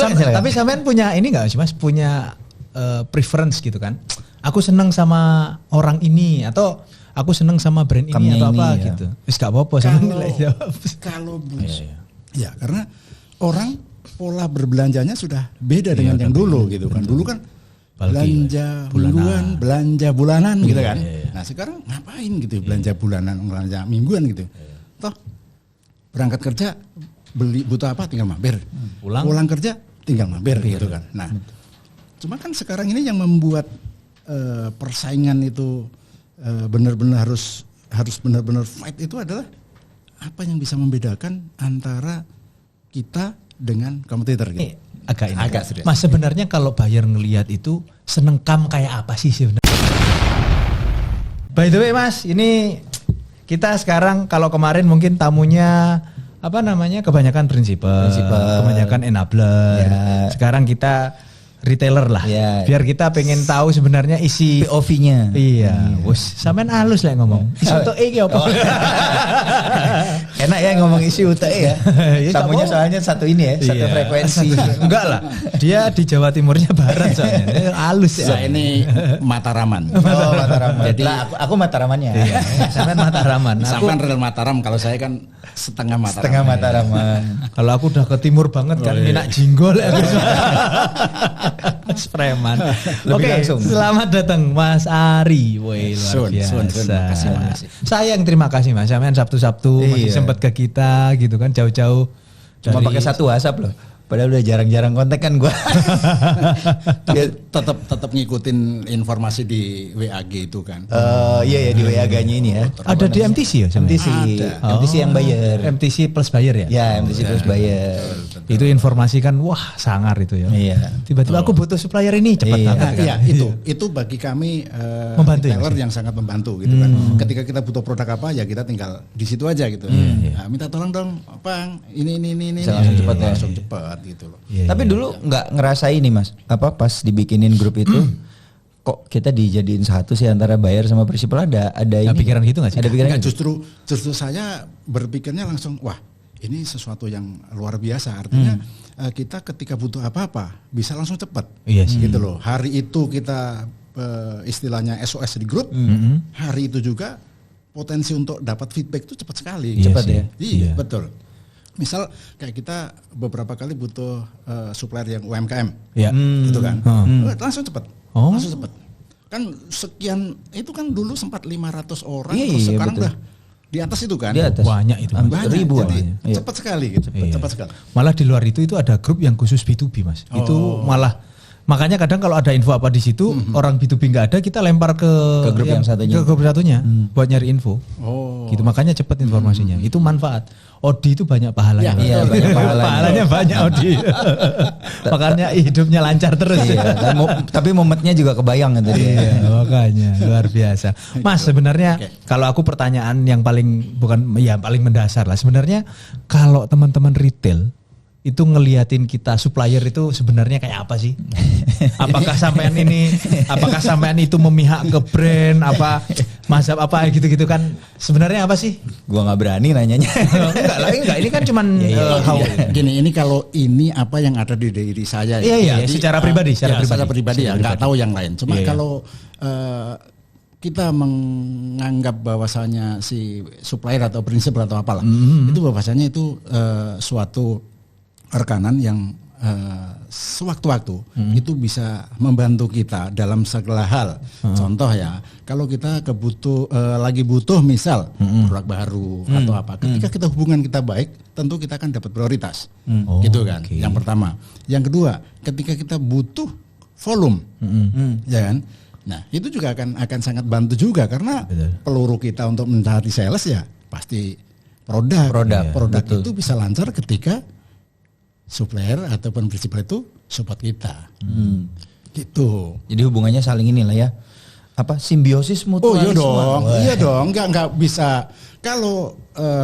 Silakan. Tapi sampean punya ini nggak sih Mas? Punya preference gitu kan? Aku seneng sama orang ini atau aku seneng sama brand ini atau apa ya. gitu. Wis gak apa-apa sampean nilai jawab. Kalau ya karena orang pola berbelanjanya sudah beda dengan yang dulu gitu kan. Dulu kan belanja mingguan, belanja bulanan gitu kan. Nah sekarang ngapain gitu belanja bulanan, belanja mingguan gitu. Toh berangkat kerja beli butuh apa tinggal mampir. Pulang kerja tinggal mampir gitu kan. Nah cuma kan sekarang ini yang membuat persaingan itu benar-benar harus benar-benar fight itu adalah apa yang bisa membedakan antara kita dengan kompetitor gitu. Agak serius. Mas sebenarnya kalau buyer ngelihat itu seneng kayak apa sih sebenarnya? By the way Mas, ini kita sekarang kalau kemarin mungkin tamunya kebanyakan prinsipal, kebanyakan enabler. Ya. Sekarang kita retailer lah. Ya. Biar kita pengen tahu sebenarnya isi POV-nya. Iya. Wes, sampean halus lah ngomong. Isi UTE iki apa? Enak ya ngomong isi UTE ya. Tamunya soalnya satu ini ya, satu frekuensi. Enggak lah. Dia di Jawa Timurnya barat soalnya. Halus ya. Saya ini Mataraman. Oh, Mataraman. Jadi aku Mataramannya. Iya. Sampean Mataraman. Sampean real Mataram, kalau saya kan setengah Mataraman. Setengah Mataraman. Kalau aku udah ke timur banget kan, minak jinggol ya. Preman. Oke, selamat datang Mas Ari. Woi, luar biasa. Terima kasih Mas. Sampean Sabtu-Sabtu masih sempat ke kita gitu kan, jauh-jauh. Cuma pakai satu WhatsApp loh. Padahal udah jarang-jarang kontak kan gue. Dia tetap ngikutin informasi di WAG itu kan. Iya ya di WAG-nya ini ya. Ada di MTC ya? MTC yang bayar. MTC plus bayar ya? Ya MTC plus bayar. Itu informasi kan wah sangar itu ya. Iya. Tiba-tiba aku butuh supplier ini cepat banget kan. Iya itu bagi kami membantu retailer yang sangat membantu gitu kan. Ketika kita butuh produk apa ya kita tinggal di situ aja gitu. Nah, minta tolong dong, Bang. Ini. Langsung cepat gitu loh. Tapi dulu nggak ngerasa ini Mas, pas dibikinin grup itu kok kita dijadiin satu sih antara buyer sama prinsipal ada ini. Pikiran gitu nggak sih? Ada pikiran. Justru saya berpikirnya langsung wah ini sesuatu yang luar biasa. Artinya kita ketika butuh apa-apa bisa langsung cepat. Iya sih. Gitu loh. Hari itu kita istilahnya SOS di grup. Hari itu juga potensi untuk dapat feedback itu cepat sekali. Cepat ya. Iya betul. Misal kayak kita beberapa kali butuh supplier yang UMKM, gitu kan, langsung cepat, langsung cepat. Kan sekian itu kan dulu sempat 500 orang, terus sekarang udah di atas itu kan. Di atas. Banyak itu. Ribuan. Jadi cepat sekali gitu, cepat sekali. Malah di luar itu ada grup yang khusus B2B Mas. Itu malah makanya kadang kalau ada info apa di situ orang B2B nggak ada kita lempar ke grup yang satunya. Ke grup satunya buat nyari info. Gitu makanya cepat informasinya. Itu manfaat. Odi itu banyak pahalanya. Iya, banyak pahalanya banyak Odi. Makanya hidupnya lancar terus. Iya, tapi momennya juga kebayang gitu. Iya, makanya luar biasa. Mas sebenarnya kalau aku pertanyaan yang paling paling mendasar lah. Sebenarnya kalau teman-teman retail itu ngeliatin kita supplier itu sebenarnya kayak apa sih? Apakah sampean itu memihak ke brand mazhab apa gitu-gitu kan? Sebenarnya apa sih? Gua nggak berani nanyanya. enggak ini kan cuman gini, ini kalau ini apa yang ada di diri saya. Iya, secara pribadi, secara pribadi ya, nggak tahu yang lain. Cuma kalau kita menganggap bahwasanya si supplier atau prinsip atau apalah, itu bahwasanya itu suatu rekanan yang sewaktu-waktu itu bisa membantu kita dalam segala hal. Contoh ya, kalau kita lagi butuh misal produk baru atau apa, ketika kita hubungan kita baik, tentu kita akan dapat prioritas, gitu kan. Yang pertama, yang kedua, ketika kita butuh volume, ya kan. Nah itu juga akan sangat bantu juga karena peluru kita untuk mencari sales ya pasti produk itu bisa lancar ketika supplier ataupun prinsipal itu support kita, gitu. Jadi hubungannya saling inilah ya, simbiosis mutualisme. Iya dong, nggak bisa kalau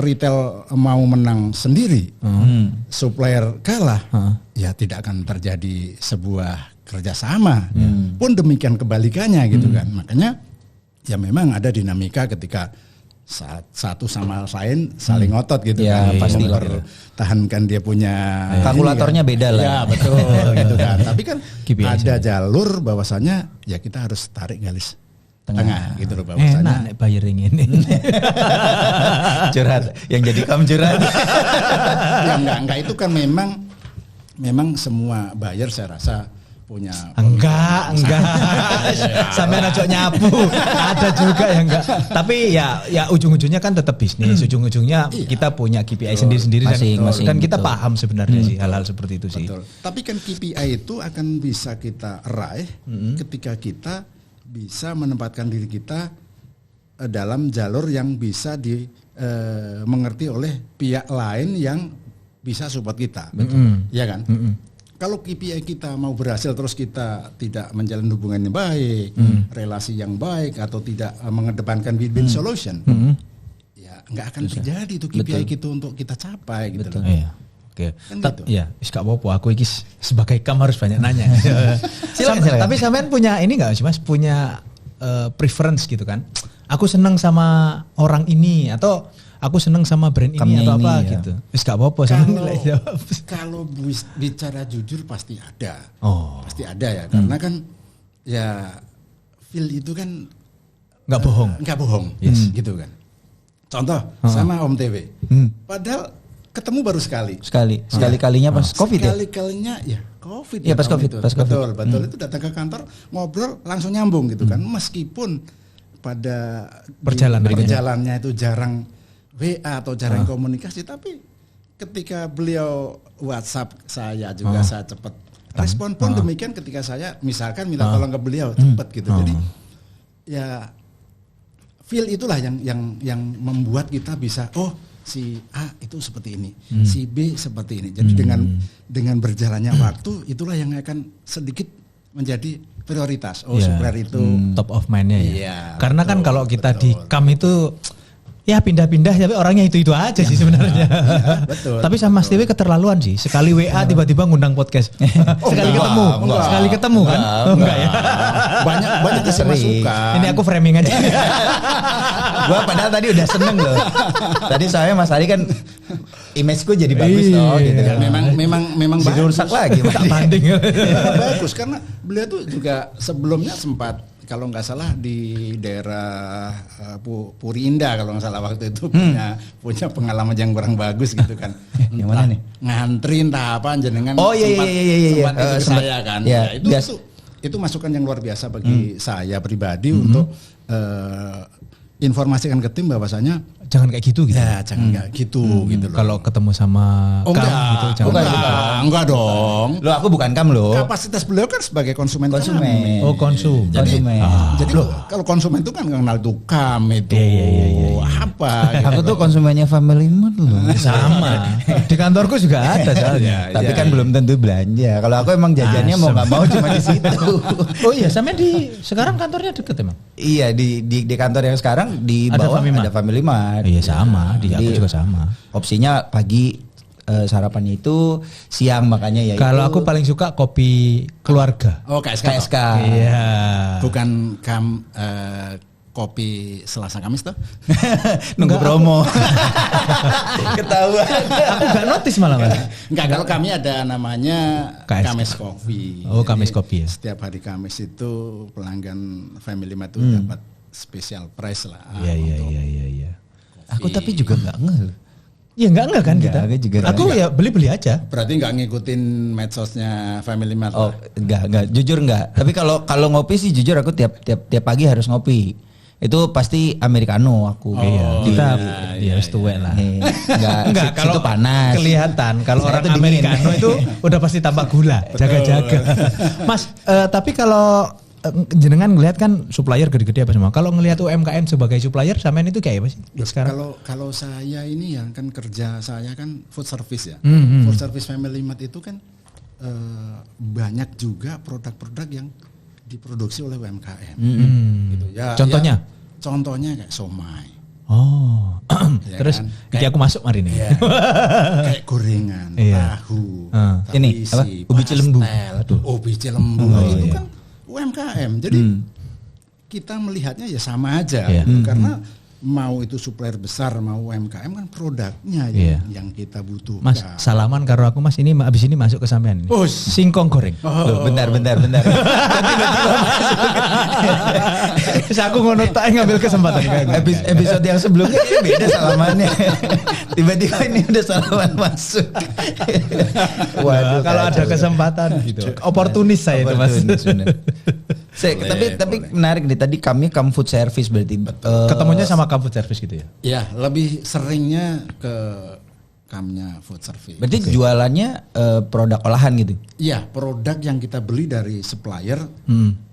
retail mau menang sendiri, supplier kalah, ya tidak akan terjadi sebuah kerjasama. Pun demikian kebalikannya gitu kan. Makanya ya memang ada dinamika ketika satu sama lain saling ngotot gitu Ya, kan, pasti lah. mempertahankan dia punya Kalkulatornya ini kan. beda lah. Ya betul gitu kan. Tapi kan KPI ada saja. jalur bahwasanya ya kita harus tarik garis tengah gitu loh bahwasanya. Enak nek bayar yang ini. Curhat, yang jadi kamu curhat. Ya enggak itu kan memang semua buyer saya rasa punya Enggak. Sampai najok nyapu. Ada juga yang enggak. Tapi ya ujung-ujungnya kan tetap bisnis. Ujung-ujungnya kita punya KPI sendiri-sendiri Masing-masing, dan kita betul. paham sebenarnya sih hal-hal seperti itu sih. Betul. Tapi kan KPI itu akan bisa kita raih ketika kita bisa menempatkan diri kita dalam jalur yang bisa dimengerti oleh pihak lain yang bisa support kita. Betul. Iya kan? Kalau KPI kita mau berhasil terus kita tidak menjalin hubungan yang baik, relasi yang baik atau tidak mengedepankan win-win solution, ya nggak akan terjadi itu KPI itu untuk kita capai gitu loh. Iya. Oke. Kan gitu. Ya, wis gak apa-apa. Aku iki sebagai kam harus banyak nanya. Silakan. Tapi sampean punya ini enggak sih Mas? Punya preference gitu kan? Aku seneng sama orang ini atau aku seneng sama brand ini Kamnya atau ini, apa ya. gitu. Wis gak apa-apa sampean nilai jawab. Kalau bicara jujur pasti ada. Oh. Pasti ada ya. Karena kan ya feel itu kan Enggak bohong. nggak bohong. Gitu kan. Contoh sama Om TV. Padahal ketemu baru sekali. Sekali-kalinya pas Covid ya? Sekali-kalinya ya Covid. Iya, pas tahun Covid, itu. pas Covid. Betul. Itu datang ke kantor ngobrol langsung nyambung gitu kan. Meskipun pada perjalanannya itu jarang WA atau jarang komunikasi, tapi ketika beliau WhatsApp saya juga saya cepat respon pun demikian ketika saya misalkan minta tolong ke beliau cepat gitu. Jadi ya feel itulah yang membuat kita bisa si A itu seperti ini, si B seperti ini. Jadi dengan berjalannya waktu itulah yang akan sedikit menjadi prioritas. Supplier itu top of mind-nya ya. Iya, Karena kan betul, kalau kita betul. di kam itu ya pindah-pindah tapi orangnya itu aja sih sebenarnya. betul, Tapi sama Mas Dewi keterlaluan sih. Sekali WA tiba-tiba ngundang podcast. Sekali ketemu kan? Enggak ya. banyak yang saya masukkan. Ini aku framing aja. Gua padahal tadi udah seneng loh. Tadi soalnya Mas Ari kan image-ku jadi bagus loh gitu Ya, kan. memang Jadi bagus. rusak lagi. Tak banding. Memang bagus karena beliau tuh juga sebelumnya sempat kalau nggak salah di daerah Puri Indah kalau nggak salah waktu itu punya pengalaman yang kurang bagus gitu kan. Yang mana nih? Ngantri entah apa jenengan Oh, iya. sempat itu Sempat, saya kan. ya, Ya, itu masukan yang luar biasa bagi saya pribadi untuk informasikan ke tim bahwasanya Jangan kayak gitu gitu. ya jangan kayak gitu gitu loh. Kalau ketemu sama kam gitu jangan. Enggak dong. Lo aku bukan kam lo. Kapasitas beliau kan sebagai konsumen. Konsumen. Oh, konsum. Konsumen. Jadi kalau konsumen itu kan nggak kenal tuh kam itu apa. Gitu. Aku tuh konsumennya Family Mart loh. Sama. Di kantorku juga ada soalnya. Tapi kan belum tentu belanja. Kalau aku emang jajannya mau nggak mau cuma di situ. Oh iya, sampai sekarang kantornya deket emang. Iya di kantor yang sekarang di Ada bawah Family Mart. ada Family Mart. Iya sama, di aku Jadi, juga sama. Opsinya pagi sarapannya itu, siang makanya ya. Kalau aku paling suka kopi keluarga. Oh KSK. KSK. Iya. Bukan kopi Selasa Kamis tuh. Nunggu promo. Ketahuan. Aku gak notice malah Mas. Enggak, kalau kami ada namanya KSK. Kamis Coffee. Oh, Jadi, Kamis Coffee ya. Setiap hari Kamis itu pelanggan Family Mart itu dapat special price lah. Iya. Aku tapi juga nggak ngeh. Iya enggak kan kita. Aku juga Aku ya beli-beli aja. Berarti nggak ngikutin medsosnya Family Mart. Oh, lah. enggak, jujur enggak. Tapi kalau ngopi sih jujur aku tiap pagi harus ngopi. Itu pasti americano aku. Kita harus tuwek lah. Enggak, kalau situ panas. kelihatan kalau Saya orang tuh dingin. americano itu udah pasti tambah gula, jaga-jaga. Mas, tapi kalau jenengan ngelihat kan supplier gede-gede apa semua. Kalau ngelihat UMKM sebagai supplier sampean itu kayak apa sih sekarang? Kalau saya ini ya kan kerja saya kan food service ya. Food service Family Mart itu kan banyak juga produk-produk yang diproduksi oleh UMKM. Gitu. Contohnya? Contohnya kayak somai. Oh, Ya terus kan? iki aku masuk hari ini. Ya, kayak gorengan, tahu, Ini, isi, apa? Ubi cilembu. Aduh, ubi cilembu itu kan UMKM. Jadi kita melihatnya ya sama aja, gitu. Karena mau itu supplier besar mau UMKM kan produknya Iya. yang kita butuhkan. Mas, salaman karo aku Mas, ini abis ini masuk ke sampean ini. Oh, Singkong goreng. Loh, bentar. Tiba-tiba Terus aku ngono tak ngambil kesempatan. episode yang sebelumnya ini beda salamannya. Tiba-tiba ini udah salaman masuk. Waduh, kalau ada kesempatan gitu. Oportunis saya itu Mas. Oportunis, bener. Tapi menarik nih, tadi kami food service berarti. Ketemunya sama food service gitu ya? Ya, lebih seringnya ke kamnya food service. Berarti jualannya produk olahan gitu. Iya, produk yang kita beli dari supplier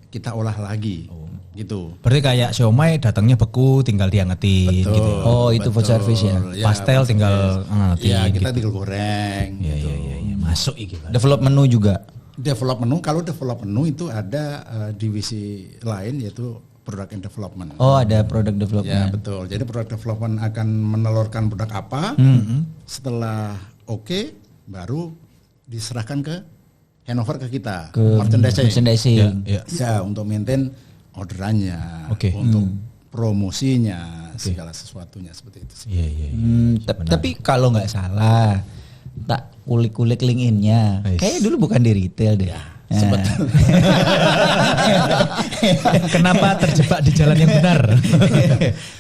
kita olah lagi. Gitu. Berarti kayak siomay datangnya beku tinggal diangetin gitu. Oh, itu food service ya. Pastel tinggal ngangetin. Iya, kita gitu. tinggal goreng. Iya, gitu. iya. Masuk iki. Develop menu juga. Develop menu, kalau develop menu itu ada divisi lain yaitu product and development. Oh, ada product Ya development. betul. Jadi product development akan menelurkan produk apa. Setelah oke, baru diserahkan ke handover ke kita. Ke Ya, merchandising. ya. Ya, untuk maintain orderannya, Oke. untuk promosinya, segala sesuatunya seperti itu sih. Iya. Tapi kalau nggak salah, tak kulik-kulik LinkedIn-nya. Yes. Kayaknya dulu bukan di retail deh. Sebetulnya. Kenapa terjebak di jalan yang benar?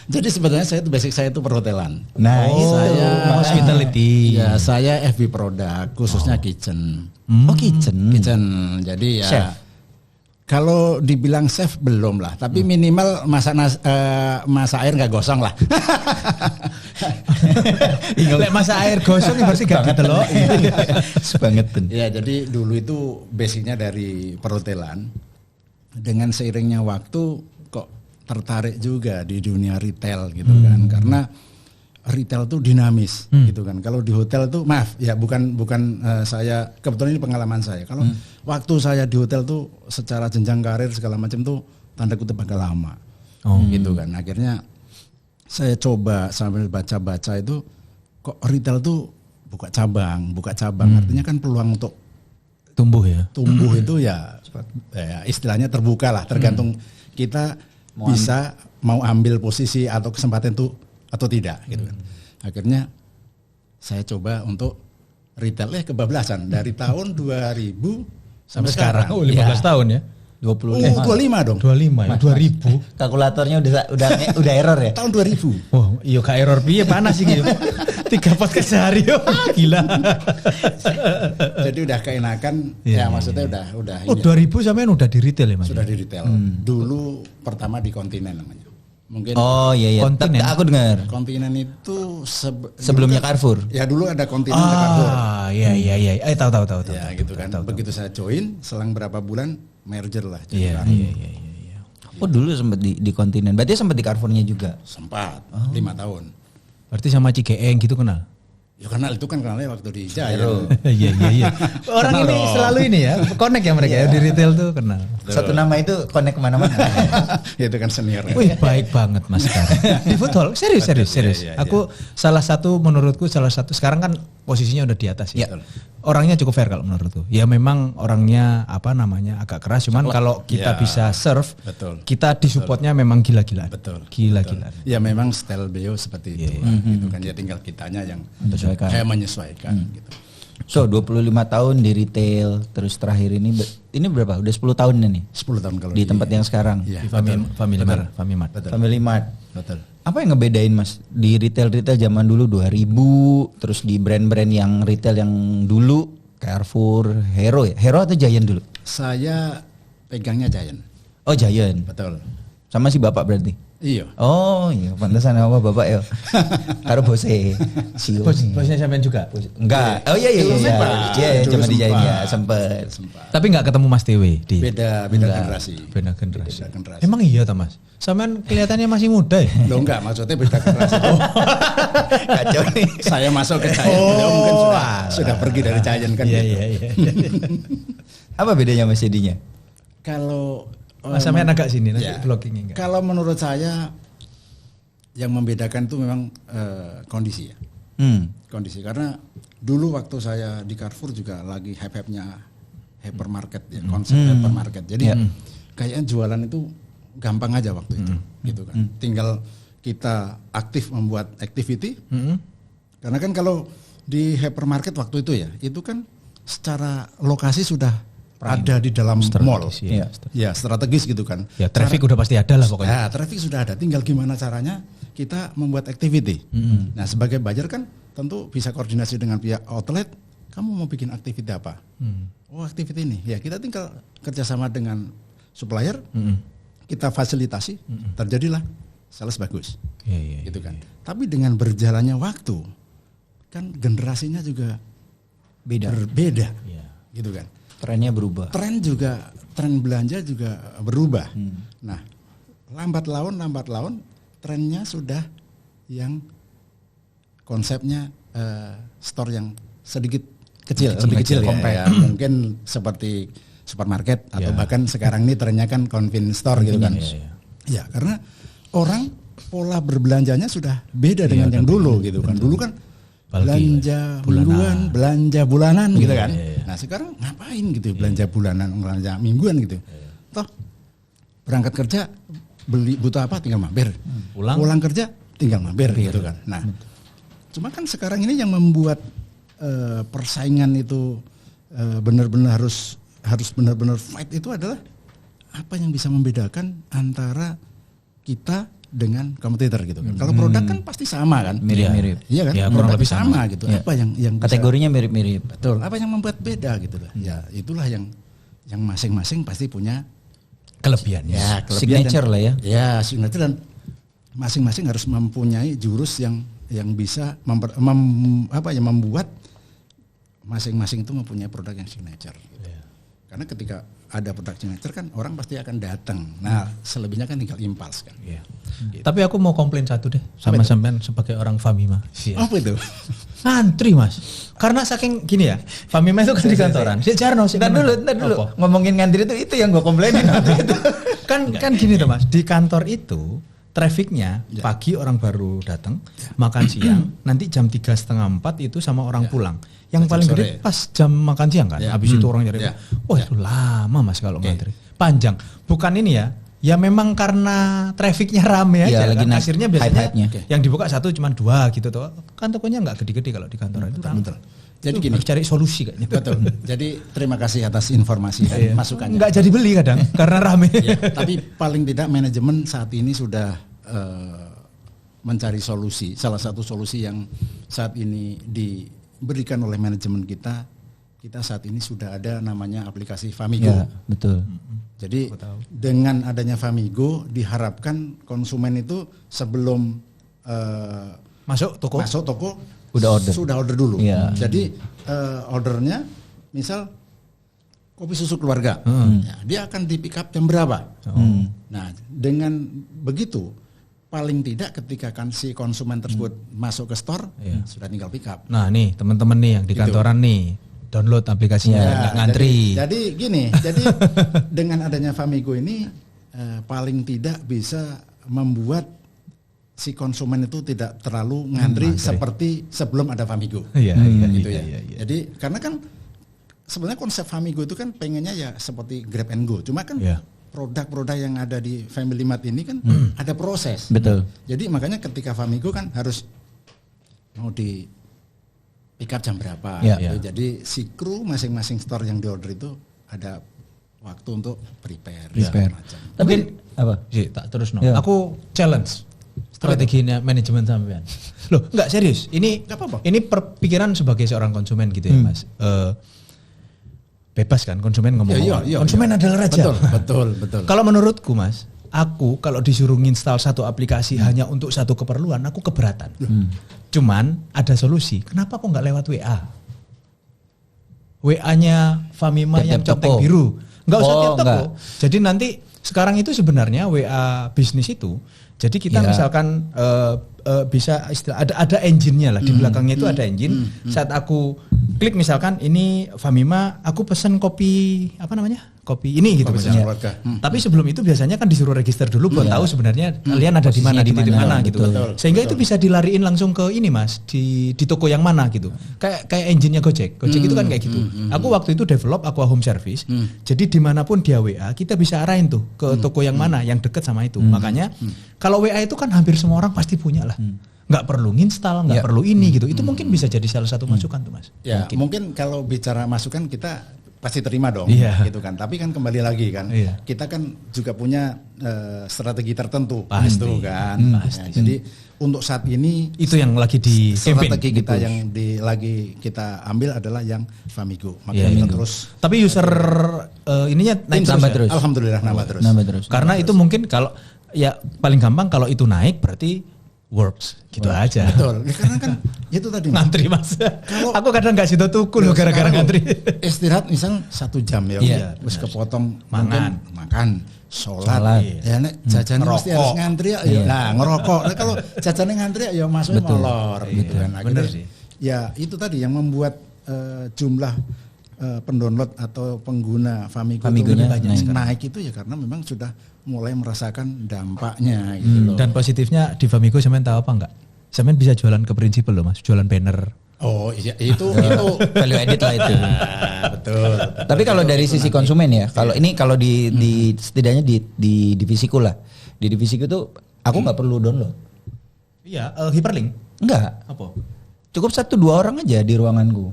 Jadi sebenarnya saya itu basic saya itu perhotelan. Nah, Saya hospitality. Ya, saya FB produk khususnya kitchen. Oh, kitchen. Kitchen. Jadi ya Chef. kalau dibilang chef belum lah, tapi minimal masak air nggak gosong lah. Lek masa air gosong yang bersih gak gitu loh. Bangetin. Ya, jadi dulu itu basicnya dari perhotelan. Dengan seiringnya waktu kok tertarik juga di dunia retail gitu kan, karena retail tuh dinamis gitu kan. Kalau di hotel tuh maaf ya bukan saya, kebetulan ini pengalaman saya. Kalau waktu saya di hotel tuh secara jenjang karir segala macam tuh tanda kutip agak lama. Gitu kan. Akhirnya saya coba sambil baca-baca itu kok retail tuh buka cabang. Artinya kan peluang untuk Tumbuh ya. tumbuh itu ya istilahnya terbuka lah, tergantung kita bisa mau ambil posisi atau kesempatan itu atau tidak gitu kan. Akhirnya saya coba untuk retail kebablasan dari tahun 2000 sampai sekarang. Oh, 15 tahun ya. 25. 25 dong. 25 ya. 2000. Kalkulatornya udah error ya? Tahun 2000. Wah, iya gak error piye panas sih gitu. 3 podcast sehari yo. Gila. Jadi udah keenakan Iya, ya maksudnya udah Oh, ini 2000 sampean udah di retail ya Mas? sudah di retail. Dulu pertama di Kontinen namanya. Mungkin Oh iya. Kontinen. Aku dengar. Kontinen itu Sebelumnya Carrefour. ya dulu ada Kontinen ada Carrefour. Iya. Tahu. Ya gitu kan. Begitu saya join, selang berapa bulan merger lah. jadi Iya. Carrefour. Oh dulu sempat di kontinen. Berarti sempat di Carrefour-nya juga. Sempat 5 tahun. Berarti sama Cigeeng gitu kenal? Ya kenal itu kan kenalnya waktu di Jaya. Iya. Orang Kenal ini dong. selalu ini ya, connect ya mereka ya di retail tuh kenal. Satu nama itu connect kemana-mana. Ya, itu kan senior. Wih baik banget Mas Kar. Di football serius. Iya. Aku menurutku salah satu sekarang kan posisinya udah di atas ya. Betul. Orangnya cukup fair kalau menurutku. Ya memang orangnya agak keras. Cuman kalau kita Ya. bisa serve, Betul. kita disupportnya memang gila-gilaan. Betul. Gila-gilaan. Ya memang style beliau seperti itu. Gitu kan ya tinggal kitanya yang Menyesuaikan. kayak menyesuaikan gitu. So 25 tahun di retail, terus terakhir ini berapa? Udah 10 tahun nih 10 tahun kalau di tempat yang sekarang. Iya, Di Family Mart. Betul. Family Mart. Betul. Apa yang ngebedain Mas di retail zaman dulu 2000, terus di brand-brand yang retail yang dulu Carrefour, Hero ya? Hero atau Giant dulu? Saya pegangnya Giant. Oh Giant. Betul. Sama si Bapak berarti? Iya. Oh iya, pantesan apa Bapak ya? Karo bose. Sio. Bosnya sampean juga? Enggak. Oh iya. Dulu sempat. Iya, Dulu cuma di Giant ya, sempat. sempet. Tapi nggak ketemu Mas Dewi di Beda generasi. beda generasi. Beda generasi. Emang iya ta Mas? Sampean kelihatannya masih muda ya? Loh enggak, maksudnya beda generasi. Kacau nih. Saya masuk ke Giant, beliau mungkin sudah pergi dari Giant kan gitu. Iya. Apa bedanya Mas jadinya? Kalau Mas sampean agak sini nanti ya. blockingnya enggak. Kalau menurut saya yang membedakan itu memang kondisi ya. Kondisi karena dulu waktu saya di Carrefour juga lagi hype-nya hypermarket ya, konsep hypermarket. Jadi kayaknya jualan itu gampang aja waktu itu gitu kan. Tinggal kita aktif membuat activity. Karena kan kalau di hypermarket waktu itu ya, itu kan secara lokasi sudah ada di dalam mall. Ya, strategis gitu kan. Ya, traffic udah pasti ada lah pokoknya. Ya, traffic sudah ada, tinggal gimana caranya kita membuat activity. Nah, sebagai buyer kan tentu bisa koordinasi dengan pihak outlet, kamu mau bikin activity apa? Oh, activity ini. Ya, kita tinggal kerjasama dengan supplier, kita fasilitasi, terjadilah sales bagus. Gitu kan. Tapi dengan berjalannya waktu, kan generasinya juga berbeda. Gitu kan. Trennya berubah. Tren belanja juga berubah. Nah, lambat laun trennya sudah yang konsepnya store yang sedikit lebih kecil ya. Mungkin seperti supermarket atau bahkan sekarang ini trennya kan convenience store gitu kan. Ya, karena orang pola berbelanjanya sudah beda dengan yang dulu gitu kan. Dulu kan belanja mingguan, belanja bulanan gitu kan. Nah, sekarang ngapain gitu belanja bulanan, belanja mingguan gitu. Toh berangkat kerja beli butuh apa tinggal mampir. Pulang kerja tinggal mampir gitu kan. Nah, cuma kan sekarang ini yang membuat persaingan itu benar-benar harus benar-benar fight itu adalah apa yang bisa membedakan antara kita dengan kompetitor gitu kan. Kalau produk kan pasti sama kan, mirip-mirip. Iya kan, Ya, produk kurang lebih sama gitu. Apa yang bisa, kategorinya mirip-mirip. betul. Apa yang membuat beda gitu lah. Ya, itulah yang masing-masing pasti punya Kelebihannya. ya, Signature lah ya. Ya, signature, dan masing-masing harus mempunyai jurus yang bisa membuat masing-masing itu mempunyai produk yang signature. Karena ketika ada produk signature kan orang pasti akan datang. Nah, selebihnya kan tinggal impuls kan. Gitu. Tapi aku mau komplain satu deh sama sampean sebagai orang Famima. Apa itu? Antri Mas. Karena saking gini ya, Famima itu kan di kantoran. Ntar dulu. Ngomongin ngantri itu yang gue komplainin waktu itu. Kan gini tuh Mas, di kantor itu trafficnya pagi orang baru datang, makan siang, nanti jam 3:30 itu sama orang pulang. Yang paling gede pas jam makan siang kan, habis itu orang nyari. Itu lama Mas kalau ngantri. Panjang. Bukan ini ya memang karena trafficnya rame aja. Lagi kan. Akhirnya biasanya yang dibuka satu cuma 2 gitu tuh. Kan tokonya nggak gede-gede kalau di kantor itu rame. Jadi gini, harus cari solusi kayaknya. Betul. Jadi terima kasih atas informasi dan masukannya. Nggak jadi beli kadang karena rame. Tapi paling tidak manajemen saat ini sudah mencari solusi. Salah satu solusi yang saat ini diberikan oleh manajemen kita saat ini sudah ada namanya aplikasi Famigo. Ya, betul. Jadi dengan adanya Famigo diharapkan konsumen itu sebelum masuk toko sudah order dulu. Ya. Jadi ordernya misal kopi susu keluarga, dia akan di pick up jam berapa? Nah, dengan begitu paling tidak ketika kan si konsumen tersebut masuk ke store sudah tinggal pick up. Nah nih teman-teman nih yang di kantoran nih download aplikasinya, nggak ngantri. Jadi gini, dengan adanya Famigo ini paling tidak bisa membuat si konsumen itu tidak terlalu ngantri seperti sebelum ada Famigo. Gitu ya. Jadi karena kan sebenarnya konsep Famigo itu kan pengennya ya seperti Grab and Go, cuma kan produk-produk yang ada di Family Mart ini kan ada proses. Betul. Jadi makanya ketika Famigo kan harus mau di pick up jam berapa. Gitu. Jadi si kru masing-masing store yang diorder itu ada waktu untuk prepare. Tapi apa? Tak terus Aku challenge strateginya manajemen sampean. Loh, enggak serius. Ini perpikiran sebagai seorang konsumen gitu ya, Mas. Bebas kan konsumen ngomong. Konsumen adalah raja. Betul. Kalau menurutku Mas, aku kalau disuruh nginstal satu aplikasi hanya untuk satu keperluan, aku keberatan. Cuman ada solusi. Kenapa kok nggak lewat WA? WA-nya Famima yang centeng biru. Nggak usah tiap toko. Jadi nanti sekarang itu sebenarnya WA bisnis itu. Jadi kita misalkan bisa ada engine-nya lah di belakangnya itu ada engine. Saat aku klik misalkan ini Famima, aku pesen kopi apa namanya? kopi ini gitu Kopi misalnya. keluarga. Tapi sebelum itu biasanya kan disuruh register dulu buat tahu sebenarnya kalian ada di mana, di titik mana gitu. Sehingga itu bisa dilariin langsung ke ini Mas, di toko yang mana gitu. Kayak engine-nya Gojek. Gojek itu kan kayak gitu. Aku waktu itu develop Aqua Home Service. Jadi dimanapun dia WA, kita bisa arahin tuh ke toko yang mana, yang deket sama itu. Makanya kalau WA itu kan hampir semua orang pasti punya lah. Nggak perlu nginstal, nggak perlu ini gitu. Itu mungkin bisa jadi salah satu masukan tuh Mas. Ya, mungkin kalau bicara masukan kita pasti terima dong, gitu kan. Tapi kan kembali lagi kan, kita kan juga punya strategi tertentu, gitu kan. Ya, jadi untuk saat ini itu yang lagi di strategi kita yang lagi kita ambil adalah yang Famigo. Makanya kita terus. Tapi user ininya naik terus. Alhamdulillah nambah terus. Karena itu mungkin kalau ya paling gampang kalau itu naik berarti works gitu aja. Betul. Ya, karena kan itu tadi ngantri Mas. Aku kadang nggak situ tukul loh gara-gara ngantri. Istirahat misal 1 jam ya, terus kepotong makan, sholat. Ya nek jajan mesti harus ngantri ya. Nah, ngerokok. Nah, kalau jajannya ngantri ya masuknya molor gitu kan. Bener sih. Ya, itu tadi yang membuat jumlah pendownload atau pengguna Famigo naik itu ya karena memang sudah mulai merasakan dampaknya gitu loh. Dan positifnya di Famigo Semen tahu apa enggak? Semen bisa jualan ke prinsipal loh Mas, jualan banner. Oh iya itu value edit lah itu. Betul. Tapi kalau dari sisi konsumen ya, kalau ini kalau di setidaknya di divisiku lah. Di divisiku tuh aku nggak perlu download. Iya, hyperlink. Enggak. Apa? Cukup 1-2 orang aja di ruanganku.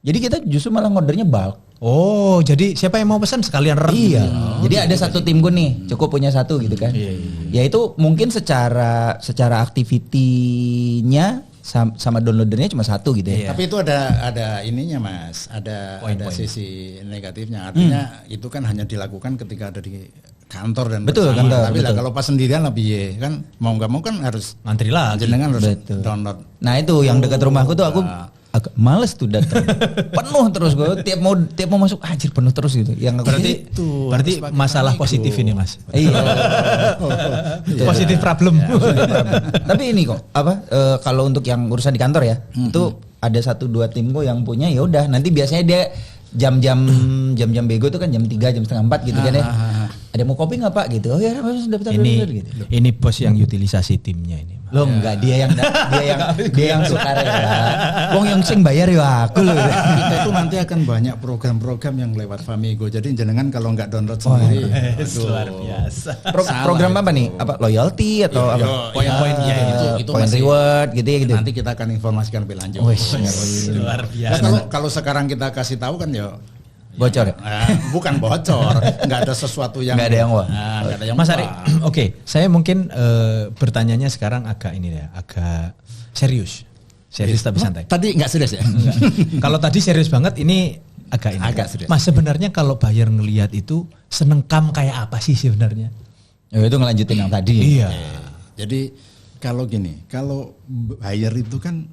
Jadi kita justru malah ngordernya bulk. Oh, jadi siapa yang mau pesan sekalian Iya. Jadi ada satu timku nih, cukup punya satu gitu kan. Ya itu mungkin secara aktivitinya sama downloadernya cuma satu gitu ya. Tapi itu ada ininya Mas, ada sisi negatifnya. Artinya itu kan hanya dilakukan ketika ada di kantor dan betul, kantor. Tapi lah kalau pas sendirian lebih kan mau nggak mau kan harus ngantri lah. Jenengan harus download. Nah itu yang dekat rumahku tuh aku agak males tuh datang. Penuh terus gue tiap mau masuk anjir penuh terus gitu. Yang berarti masalah positif ini Mas. Iya. Positif problem. Tapi ini kok kalau untuk yang urusan di kantor ya, itu ada 1-2 timku yang punya ya udah nanti biasanya dia jam-jam bego tuh kan jam 3 jam setengah 4 gitu kan ya. Ada mau kopi nggak Pak gitu? Oh ya harus daftar gitu. Ini bos yang utilisasi timnya ini. Lo enggak dia yang sukarela. Wong yang sing bayar ya aku loh. Kita itu nanti akan banyak program-program yang lewat Famigo. Jadi jenengan kalau nggak download sendiri, luar biasa. Program apa nih? Apa loyalty atau apa? Poin-poinnya itu poin reward gitu ya gitu. Nanti kita akan informasikan lebih lanjut. Luar biasa. Nah, kalau sekarang kita kasih tahu kan ya bocor ya? Bukan bocor, nggak ada sesuatu yang nggak ada yang wah. Mas Ari, oke, saya mungkin bertanyanya sekarang agak serius tapi santai. Tadi nggak serius ya? Kalau tadi serius banget, ini agak serius. Mas sebenarnya kalau buyer ngelihat itu seneng kam kayak apa sih sebenarnya? Ya itu ngelanjutin yang tadi. Iya. Jadi kalau buyer itu kan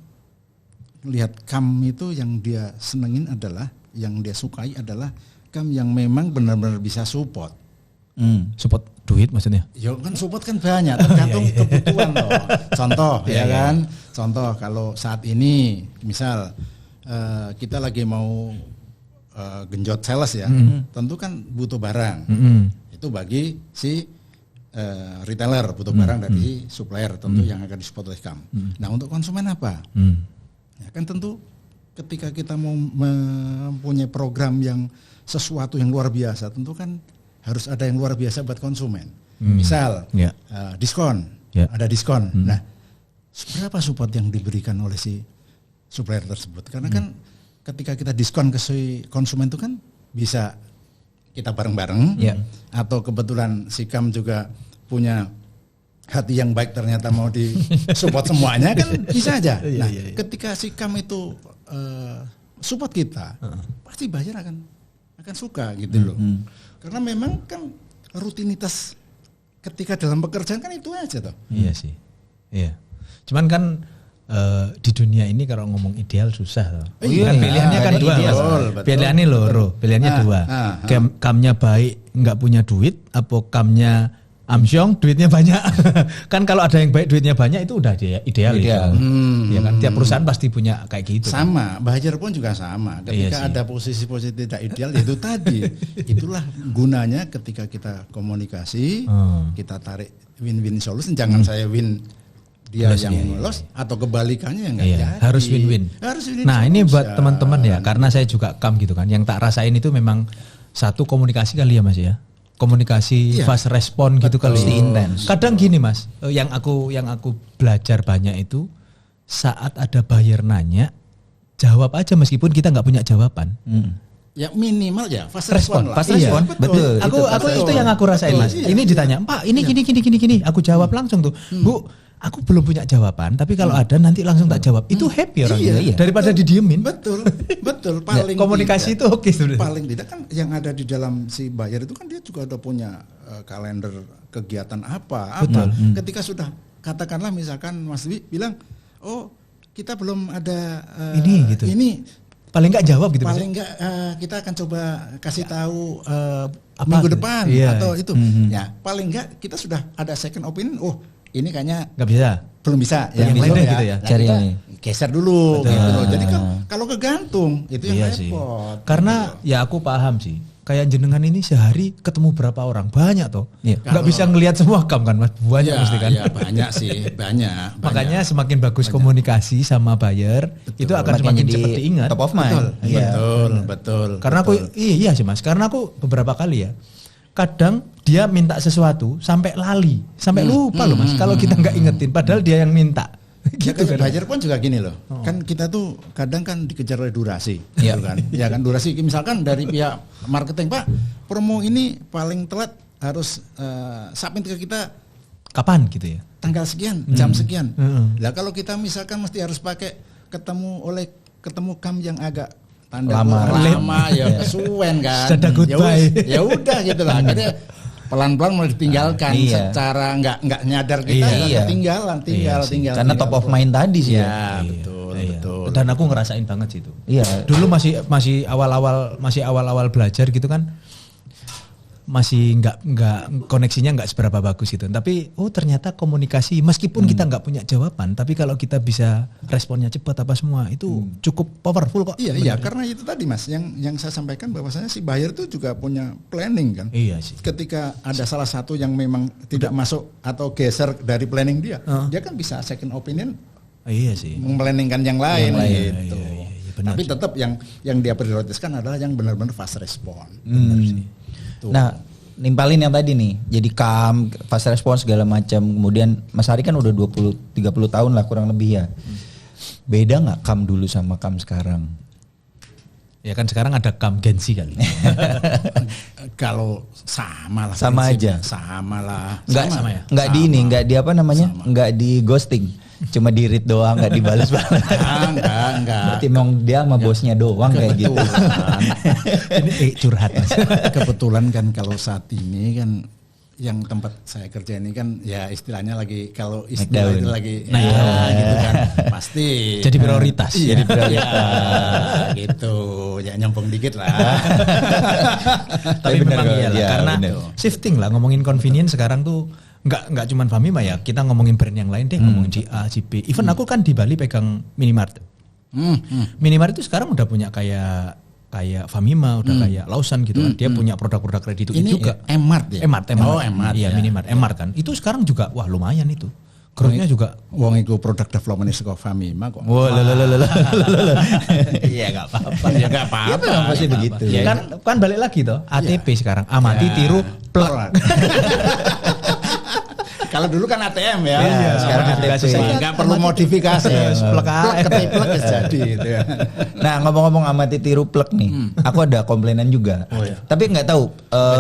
lihat kam itu yang dia senengin adalah yang dia sukai adalah kam yang memang benar-benar bisa support. Support duit maksudnya? Ya kan support kan banyak, tergantung kebutuhan loh. Contoh kan, contoh kalau saat ini misal kita lagi mau genjot sales ya, tentu kan butuh barang. Itu bagi si retailer butuh barang dari supplier tentu yang akan disupport oleh kam. Nah untuk konsumen apa? Ya kan tentu ketika kita mau mempunyai program yang sesuatu yang luar biasa, tentu kan harus ada yang luar biasa buat konsumen. Misal diskon, ada diskon. Nah, berapa support yang diberikan oleh si supplier tersebut? Karena kan ketika kita diskon ke si konsumen itu kan bisa kita bareng-bareng, atau kebetulan si kam juga punya hati yang baik ternyata mau di support semuanya kan bisa aja. Nah, ketika si kam itu support kita, pasti buyer akan suka gitu loh. Karena memang kan rutinitas ketika dalam pekerjaan kan itu aja toh. Iya sih. Iya. Cuman kan di dunia ini kalau ngomong ideal susah loh. Kan pilihannya kan dua. Pilihannya loro, pilihannya dua. Kamnya baik nggak punya duit, apa kamnya Amsyong duitnya banyak. Kan kalau ada yang baik duitnya banyak itu udah ideal. Ya kan tiap perusahaan pasti punya kayak gitu. Sama, Bayer pun juga sama. Ketika ada posisi-posisi tidak ideal itu tadi. Itulah gunanya ketika kita komunikasi, kita tarik win-win solution. Jangan saya win dia yang lolos atau kebalikannya yang enggak jadi. Harus win-win. Nah, ini buat teman-teman ya, karena saya juga gitu kan. Yang tak rasain itu memang satu komunikasi kali ya Mas ya. Komunikasi fast respon gitu kali intens. Kadang gini Mas, yang aku belajar banyak itu saat ada buyer nanya, jawab aja meskipun kita nggak punya jawaban. Ya minimal ya fast respon. Fast respon, betul. Aku itu yang aku rasain Mas. Ini ditanya, Pak, ini gini. Aku jawab langsung tuh, Bu. Aku belum punya jawaban, tapi kalau ada nanti langsung tak jawab. Itu happy orangnya. Iya. Daripada didiemin. Betul. Paling komunikasi tidak, itu oke sebenarnya. Paling tidak kan yang ada di dalam si buyer itu kan dia juga udah punya kalender kegiatan apa. Ketika sudah katakanlah misalkan Mas Dwi bilang, oh kita belum ada ini gitu. Ini paling nggak jawab gitu. Paling nggak kita akan coba kasih tahu minggu depan atau itu. Ya paling nggak kita sudah ada second opinion. Oh ini kayaknya nggak bisa, belum bisa. Yang lain gitu ya. Nah, cari ini. Geser dulu. Gitu. Jadi kan kalau kegantung itu yang repot. Sih. Karena ya aku paham sih. Kayak jenengan ini sehari ketemu berapa orang? Banyak toh. Nggak bisa ngelihat semua kam kan Mas. Banyak mesti kan. Ya banyak sih, banyak. Makanya semakin bagus komunikasi sama buyer, itu akan semakin cepat diingat. Top of mind. Betul. Karena aku iya sih Mas. Karena aku beberapa kali ya. Kadang dia minta sesuatu sampai lali, sampai lupa loh Mas. Kalau kita nggak ingetin, padahal dia yang minta. Gitu kan. Buyer pun juga gini loh. Kan kita tuh kadang kan dikejar oleh durasi, gitu kan. Ya kan durasi. Misalkan dari pihak marketing, Pak, promo ini paling telat harus submit ke kita kapan gitu ya? Tanggal sekian, jam sekian. Lah kalau kita misalkan mesti harus pakai ketemu kam yang agak tanda lama ya kesuwen kan. Ya udah gitu lah. Akhirnya pelan-pelan mulai ditinggalkan secara nggak nyadar kita ketinggalan tinggal. Karena top of mind tadi sih ya. Betul. Dan aku ngerasain banget sih itu. Iya. Dulu masih awal-awal belajar gitu kan. Masih nggak koneksinya nggak seberapa bagus gitu. Tapi ternyata komunikasi meskipun kita nggak punya jawaban, tapi kalau kita bisa responnya cepat apa semua itu cukup powerful kok. Iya, karena itu tadi Mas yang saya sampaikan bahwasanya si buyer itu juga punya planning kan. Iya sih. Ketika ada salah satu yang memang tidak masuk atau geser dari planning dia kan bisa second opinion. Iya sih. Memplanningkan yang lain gitu. Iya, benar. Tapi tetap yang dia prioritaskan adalah yang benar-benar fast respon. Benar sih. Nah, nimpalin yang tadi nih, jadi calm, fast response segala macam. Kemudian Mas Ari kan udah 20-30 tahun lah kurang lebih ya. Beda nggak calm dulu sama calm sekarang? Ya kan sekarang ada calm Gensi kali. Kalau sama lah. Sama aja. Sama lah. Nggak di apa namanya? Nggak di ghosting. Cuma di read doang, nggak dibalas-balas. Enggak. Berarti memang dia sama bosnya doang kayak gitu. Ini curhat Mas. Kebetulan kan kalau saat ini kan yang tempat saya kerja ini kan ya istilahnya lagi kalau istilah itu lagi gitu kan pasti jadi prioritas. Jadi prioritas. Gitu. Ya nyompong dikit lah. Tapi memang iyalah karena shifting lah ngomongin convenience sekarang tuh nggak cuman Famima ya, kita ngomongin brand yang lain deh, ngomongin si A, si B. Even aku kan di Bali pegang Minimart. Minimart itu sekarang udah punya kayak Famima, udah kayak Lawson gitu kan. Dia punya produk-produk ready to eat juga. Emart ya? Emart. Oh, Emart. Iya, Minimart. Emart kan. Itu sekarang juga wah lumayan itu. Growth-nya juga wong iku produk development saka Famima kok. Iya enggak apa-apa. Ya enggak apa-apa. Ya pasti begitu. Kan balik lagi toh, ATP sekarang amati tiru plek. Kalau dulu kan ATM ya. Iya, sekarang ATP. Enggak perlu modifikasi. Plek jadi itu ya. Nah, ngomong-ngomong amati tiru plek nih. Aku ada komplainan juga. Tapi nggak tahu,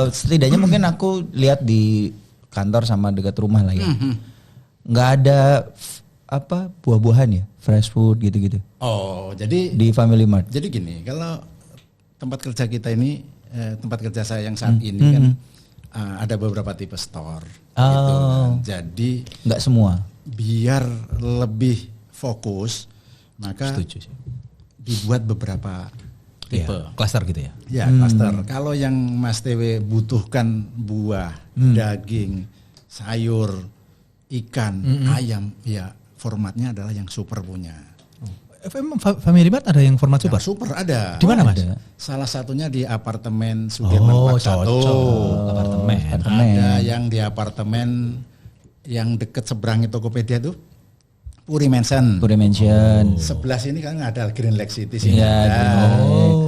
setidaknya mungkin aku lihat di kantor sama dekat rumah lah ya. Nggak ada buah-buahan ya, fresh food gitu-gitu. Oh, jadi di Family Mart. Jadi gini, kalau tempat kerja kita ini, tempat kerja saya yang saat ini kan ada beberapa tipe store. Gitu. Jadi nggak semua. Biar lebih fokus, maka dibuat beberapa tipe. Cluster gitu ya. Ya, cluster. Kalau yang Mas TW butuhkan buah, daging, sayur, ikan, ayam, ya formatnya adalah yang super punya. Family Mart ada yang format super? Yang super ada. Di mana, Mas? Salah satunya di apartemen Sudirman 41. Apartemen. Ada yang di apartemen yang deket seberangnya Tokopedia tuh. Puri Mansion. Sebelah sini kan ada Green Lake City sini.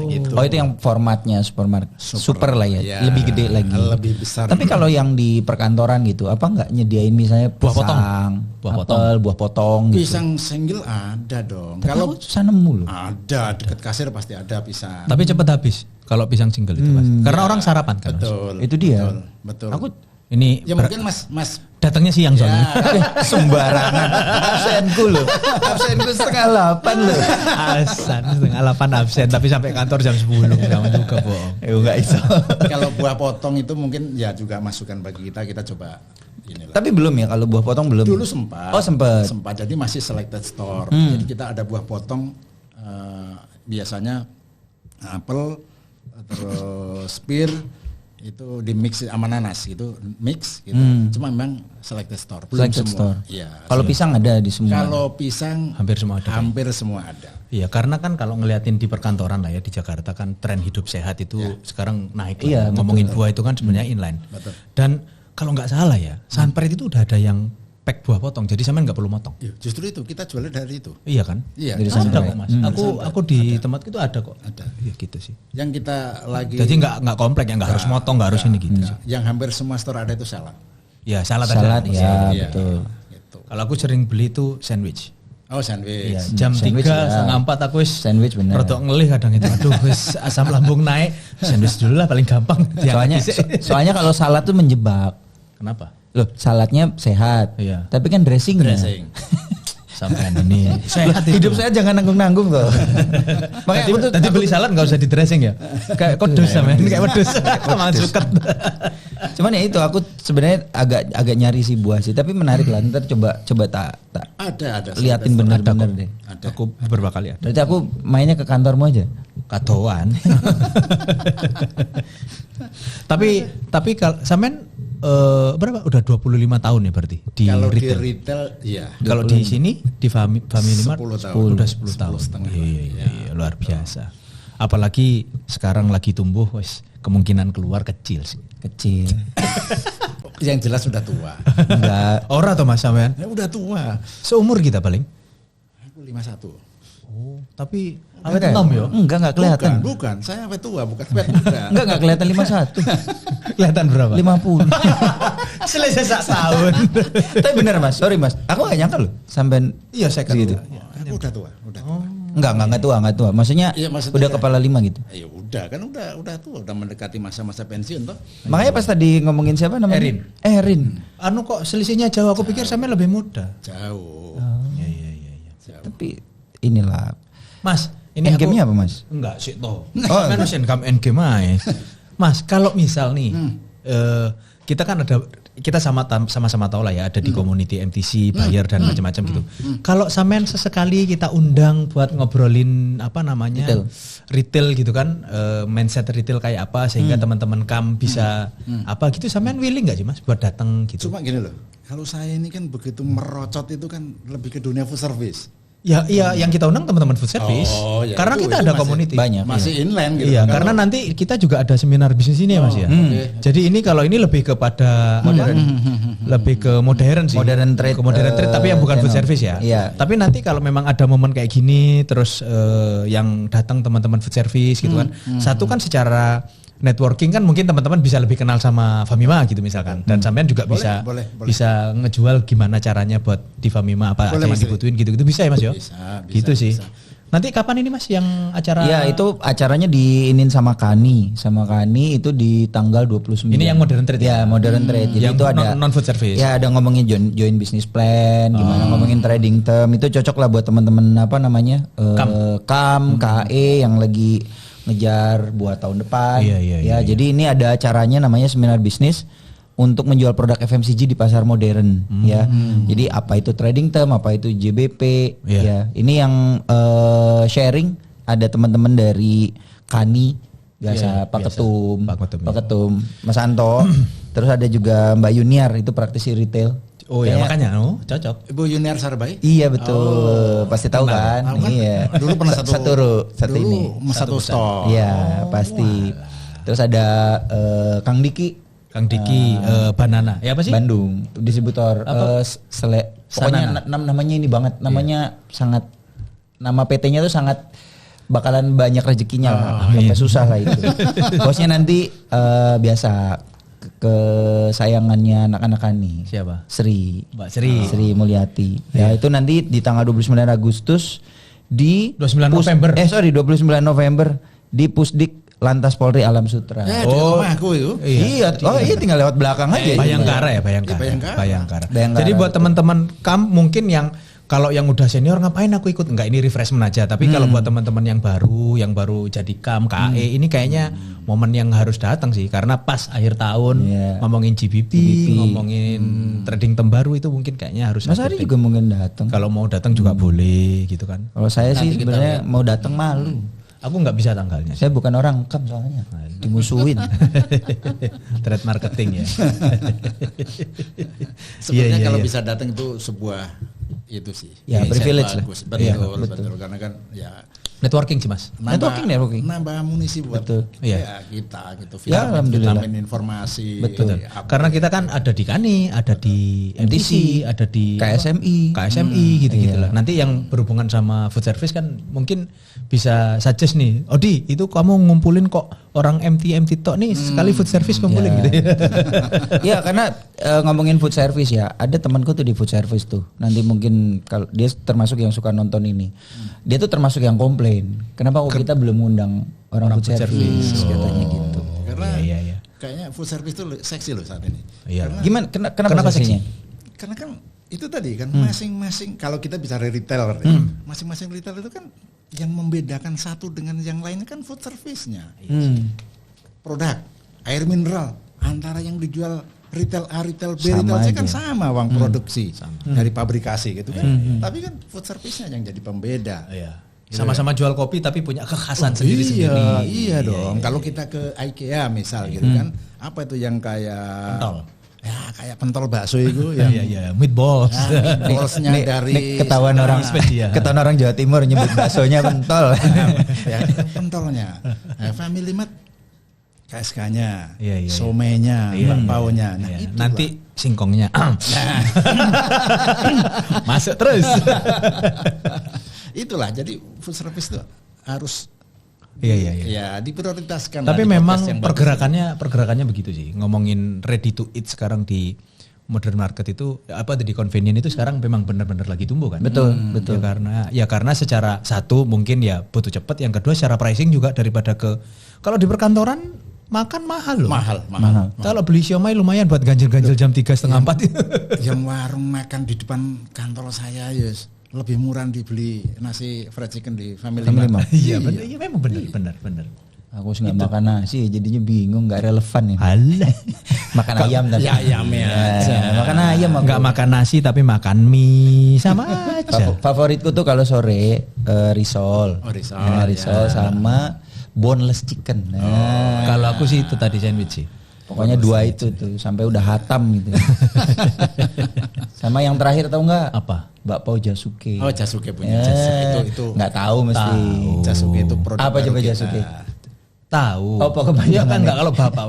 Gitu. Oh itu yang formatnya supermarket. Super lah ya. Lebih gede lagi. Lebih besar. Tapi kalau yang di perkantoran gitu, apa nggak nyediain misalnya buah potong, buah potong gitu. Pisang single ada dong. Tapi kalau susah nemu loh. Ada, deket kasir pasti ada pisang. Tapi cepat habis kalau pisang single itu, Mas. Karena orang sarapan kan. Betul. Mas. Itu dia. Betul. Aku ini ya mungkin Mas datangnya siang soalnya. Sembarangan. Absenku loh. Absenku 7:30 loh. Absen 7:30 absen tapi sampai kantor jam 10. Jangan juga bohong. Enggak iso. Kalau buah potong itu mungkin ya juga masukan bagi kita coba inilah. Tapi belum ya kalau buah potong belum. Dulu sempat. Oh sempat. Jadi masih selected store. Jadi kita ada buah potong biasanya apel terus pear itu di mix sama nanas gitu, mix gitu. Cuma memang selected store. Belum Selected semua. store. Iya. Kalau pisang ada di semua. Kalau pisang hampir semua ada. Hampir semua ada. Iya, karena kan kalau ngeliatin di perkantoran lah ya di Jakarta kan tren hidup sehat itu sekarang naik. Iya, ngomongin buah itu kan sebenarnya inline. Betul. Dan kalau nggak salah ya, Sunpret itu udah ada yang pack buah potong. Jadi sampean nggak perlu motong. Ya, justru itu kita jualnya dari itu. Iya kan? Iya. Dari Ada Sunpret. kok, Mas. Aku di tempat itu ada kok. Ada. Iya gitu sih. Yang kita lagi Jadi nggak komplek ya, nggak harus motong, nggak harus ini gitu sih. yang hampir semua store ada itu salad. Ya salad Salad ada. ya Iya, betul. Gitu. Kalau aku sering beli itu sandwich. Oh sandwich. Iya, jam 3 Sandwich, ya. setengah 4 aku wis Sandwich bener. rodok ngelih kadang itu. Aduh wis asam lambung naik. Sandwich dulu lah paling gampang. Soalnya kalau salad tuh menjebak. Kenapa? Loh, saladnya sehat. Iya. Tapi kan dressingnya. Dressing. Sampean ini sehat itu. Hidup saya jangan nanggung-nanggung loh. Makanya aku tuh Tadi beli salad nggak usah di dressing ya. Kayak kudus sama ini kayak wedus. Masuket. Cuman ya itu aku sebenarnya agak nyari si buah sih, tapi menarik lah. Ntar coba tak Ada. liatin bener-bener deh. Ada. Aku beberapa kali ada. Berarti aku mainnya ke kantormu aja. Katoan. tapi kalau sampean berapa? Udah 25 tahun ya berarti di Kalau retail. di retail iya. Kalau di sini di Family Mart 10 tahun. udah 10 tahun. 10,5. Iya, luar biasa. Apalagi sekarang lagi tumbuh, wes kemungkinan keluar kecil sih. Kecil. Yang jelas sudah tua. Enggak. Ora tuh Mas sampean. Ya, udah tua. Seumur kita paling. Aku 51. Oh, tapi Awet awet enom yo. Enggak kelihatan. Bukan. Saya awet tua, bukan awet muda. Enggak kelihatan 51. Kelihatan berapa? 50. Selesai sak tahun. Tapi bener Mas, sorry Mas. Aku gak nyangka loh sampai Iya, saya kan. segitu. Aku udah tua, udah. Enggak tua. Maksudnya, Iya, maksudnya udah ya. kepala 5 gitu. Ya udah kan udah tua, udah mendekati masa-masa pensiun toh. Makanya pas tadi ngomongin siapa namanya? Erin. Anu kok selisihnya jauh, aku pikir sampean lebih muda. Jauh. Iya. Tapi inilah. Mas, ini Endgame-nya apa Mas? Enggak sih toh. Kan harus endgame aja. Mas, kalau misal nih kita kan kita sama-sama tahu lah ya ada di community MTC, buyer dan macam-macam gitu. Kalau sampean sesekali kita undang buat ngobrolin apa namanya retail gitu kan, mindset retail kayak apa sehingga teman-teman kam bisa apa gitu, sampean willing nggak sih Mas buat datang gitu? Cuma gini loh, kalau saya ini kan begitu merocot itu kan lebih ke dunia food service. Ya, iya yang kita undang teman-teman food service. Oh, ya karena itu kita ada masih community. banyak. Masih inline gitu. Iya, Kalau- karena nanti kita juga ada seminar bisnis ini ya Mas ya. Jadi ini kalau ini lebih kepada lebih ke modern sih. Modern trade, Ke modern trade tapi yang bukan food channel. service ya. Iya. Tapi nanti kalau memang ada momen kayak gini terus yang datang teman-teman food service gitu kan. Satu kan secara networking kan mungkin teman-teman bisa lebih kenal sama Famima gitu misalkan. Dan sampean juga Boleh, bisa boleh. bisa ngejual gimana caranya buat di Famima apa Boleh, aja yang Mas. dibutuhin gitu-gitu bisa ya Mas yo? Bisa, Gitu sih. bisa. Nanti kapan ini Mas yang acara? Iya, itu acaranya diinin sama Kani itu di tanggal 29. Ini yang modern trade ya? Modern trade. Jadi Yang itu ada non food service. Ya, ada ngomongin join business plan, gimana ngomongin trading term, itu cocok lah buat teman-teman apa namanya? KAM, KE yang lagi ngejar buat tahun depan. Iya. Jadi ini ada acaranya namanya seminar bisnis untuk menjual produk FMCG di pasar modern ya. Jadi apa itu trading term, apa itu JBP ya. Ini yang sharing ada teman-teman dari Kani biasa Pak Ketum, Mas Anto. Terus ada juga Mbak Yuniar, itu praktisi retail. Oh ya, makanya cocok. Ibu Yuniar Sarbai? Iya betul, pasti tahu kan? Iya. Dulu pernah satu store. Iya, pasti. Terus ada Kang Diki. Banana. Ya apa sih? Bandung, distributor pokoknya namanya ini banget, namanya sangat, nama PT-nya tuh sangat bakalan banyak rezekinya, sampai susah lah itu. Bosnya nanti biasa kesayangannya anak-anak nih. Siapa? Sri. Mbak Sri. Sri Mulyati. Ya itu nanti di tanggal 29 Agustus di 29 November di Pusdik Lantas Polri Alam Sutra. Ya, di rumahku itu. Iya, tinggal lewat belakang aja. Bayangkara. Jadi buat teman-teman mungkin yang kalau yang udah senior ngapain aku ikut? Enggak, ini refreshment aja. Tapi kalau buat teman-teman yang baru jadi KAE ini kayaknya momen yang harus datang sih, karena pas akhir tahun ngomongin GBP, ngomongin trading tembaru itu mungkin kayaknya harus. Mas Ari juga mungkin datang. Kalau mau datang juga boleh gitu kan. Kalau saya sih sebenarnya mau datang malu. Aku nggak bisa tanggalnya. Saya bukan orang kam soalnya. Dimusuhin. Trade marketing ya. Sebenarnya kalau bisa datang itu sebuah itu sih. Ya, privilege lah. Betul. Karena kan ya networking sih Mas. Networking. Nambah amunisi buat ya kita gitu. Ya, alhamdulillah. Vitamin informasi. Betul. Karena kita kan ada di KANI, ada di MTC, ada di KSMI gitu-gitu lah. Nanti yang berhubungan sama food service kan mungkin bisa suggest nih. Odi, itu kamu ngumpulin kok orang MT tok nih, sekali food service kumpulin gitu ya. Ya, karena ngomongin food service ya, ada temanku tuh di food service tuh. Nanti mungkin kalau dia termasuk yang suka nonton ini. Dia tuh termasuk yang komplain. Kenapa kok kita belum ngundang orang food service katanya gitu. Karena kayaknya food service itu seksi loh saat ini. Iya. Kenapa seksinya? Karena kan itu tadi kan masing-masing, kalau kita bicara retail, masing-masing retail itu kan yang membedakan satu dengan yang lainnya kan food service-nya. Produk air mineral antara yang dijual retail A, retail B, retail C kan sama uang produksi dari pabrikasi gitu kan. Tapi kan food service-nya yang jadi pembeda. Sama-sama jual kopi tapi punya kekhasan sendiri-sendiri. Iya dong. Kalau kita ke IKEA misal gitu kan, apa itu yang kayak pentol? Ya kayak pentol bakso itu yang meatballs. Meatballsnya dari ketahuan orang Jawa Timur nyebut baksonya pentol. Ya, pentolnya. Family Mart KSK-nya, iya. somenya, bakpaunya. Nah, itu nanti singkongnya. Masuk terus. Itulah, jadi food service itu harus ya diprioritaskan. Tapi memang pergerakannya begitu sih. Ngomongin ready to eat sekarang di modern market itu di convenient itu sekarang memang benar-benar lagi tumbuh kan. Betul. Karena secara satu mungkin ya butuh cepat, yang kedua secara pricing juga daripada kalau di perkantoran makan mahal loh. Mahal. Kalau beli siomay lumayan buat ganjil-ganjil jam 3:30 4. Yang warung makan di depan kantor saya lebih murah dibeli nasi fried chicken di Family Mart. Iya memang benar. Aku nggak makan nasi, jadinya bingung, nggak relevan ya. Alah. Makan ayam tadi. Ya ayamnya aja. Makan ayam aku. Nggak makan nasi tapi makan mie sama aja. Favoritku tuh kalau sore risol. Risol sama boneless chicken. Kalau aku sih itu tadi sandwich sih. Pokoknya dua itu tuh sampai udah hatam gitu. Sama yang terakhir tahu nggak? Apa? Bakpao Jasuke. Oh, Jasuke punya. Jasuke itu nggak tahu mesti. Jasuke itu produk apa coba Jasuke? Tahu. Oh, kebanyakan kan nggak kalau bapak